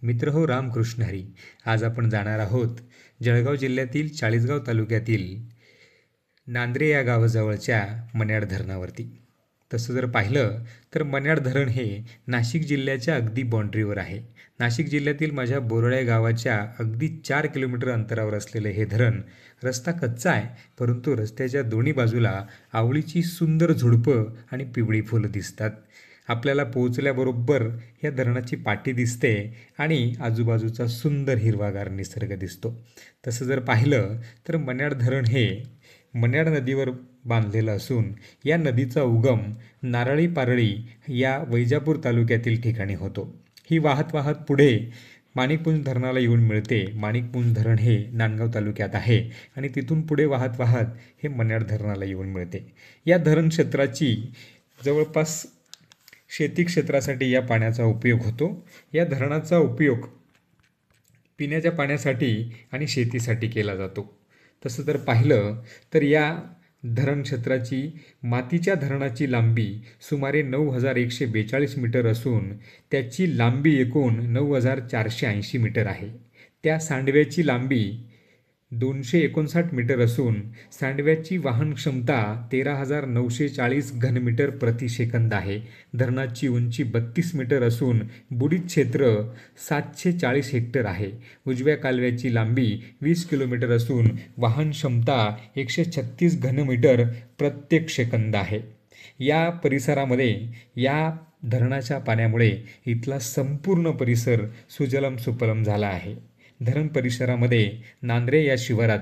मित्र हो रामकृष्ण हरी. आज आपण जाणार आहोत जळगाव जिल्ह्यातील चाळीसगाव तालुक्यातील नांद्रे या गावाजवळच्या मन्याड धरणावरती. तसं जर पाहिलं तर मन्याड धरण हे नाशिक जिल्ह्याच्या अगदी बाँड्रीवर आहे. नाशिक जिल्ह्यातील माझ्या बोरळ्या गावाच्या अगदी 4 किलोमीटर अंतरावर असलेले हे धरण. रस्ता कच्चा आहे, परंतु रस्त्याच्या दोन्ही बाजूला आवळीची सुंदर झुडपं आणि पिवळी फुलं दिसतात. आपल्याला पोहोचल्याबरोबर या धरणाची पाटी दिसते आणि आजूबाजूचा सुंदर हिरवागार निसर्ग दिसतो. तसं जर पाहिलं तर मन्याड धरण हे मन्याड नदीवर बांधलेलं असून या नदीचा उगम नारळी पारळी या वैजापूर तालुक्यातील ठिकाणी होतो. ही वाहत वाहत पुढे माणिकपुंज धरणाला येऊन मिळते. माणिकपुंज धरण हे नांदगाव तालुक्यात आहे आणि तिथून पुढे वाहत वाहत हे मन्याड धरणाला येऊन मिळते. या धरण क्षेत्राची जवळपास शेती क्षेत्रासाठी या पाण्याचा उपयोग होतो. या धरणाचा उपयोग पिण्याच्या पाण्यासाठी आणि शेतीसाठी केला जातो. तसं जर पाहिलं तर या धरण क्षेत्राची मातीच्या धरणाची लांबी सुमारे 9,142 मीटर असून त्याची लांबी एकूण 9,480 मीटर आहे. त्या सांडव्याची लांबी 259 मीटर असून सांडव्याची वाहन क्षमता 13,940 घनमीटर प्रति सेकंद आहे. धरणाची उंची 32 मीटर असून बुडीत क्षेत्र 740 हेक्टर आहे. उजव्या कालव्याची लांबी 20 किलोमीटर असून वाहन क्षमता 136 घनमीटर प्रत्येक सेकंद आहे. या परिसरामध्ये या धरणाच्या पाण्यामुळे इथला संपूर्ण परिसर सुजलम सुफलम झाला आहे. धरण परिसरामध्ये नांद्रे या शिवारात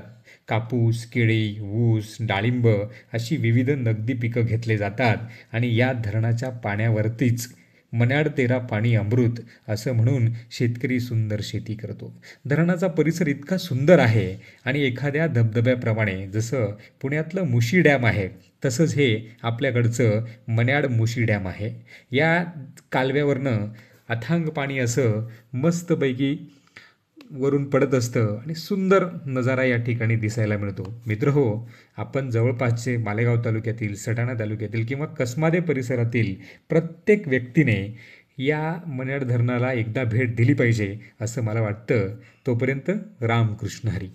कापूस, केळी, ऊस, डाळिंब अशी विविध नगदी पिकं घेतले जातात आणि या धरणाच्या पाण्यावरतीच मन्याड तेरा पाणी अमृत असं म्हणून शेतकरी सुंदर शेती करतो. धरणाचा परिसर इतका सुंदर आहे आणि एखाद्या धबधब्याप्रमाणे जसं पुण्यातलं मुशी डॅम आहे तसंच हे आपल्याकडचं मन्याड मुशी डॅम आहे. या कालव्यावरनं अथांग पाणी असं मस्तपैकी वरून पडत असतं आणि सुंदर नजारा या ठिकाणी दिसायला मिळतो. मित्रहो, आपण जवळपासचे मालेगाव तालुक्यातील, सटाणा तालुक्यातील किंवा कसमादे परिसरातील प्रत्येक व्यक्तीने या मन्याड धरणाला एकदा भेट दिली पाहिजे असं मला वाटतं. तोपर्यंत रामकृष्ण हरी.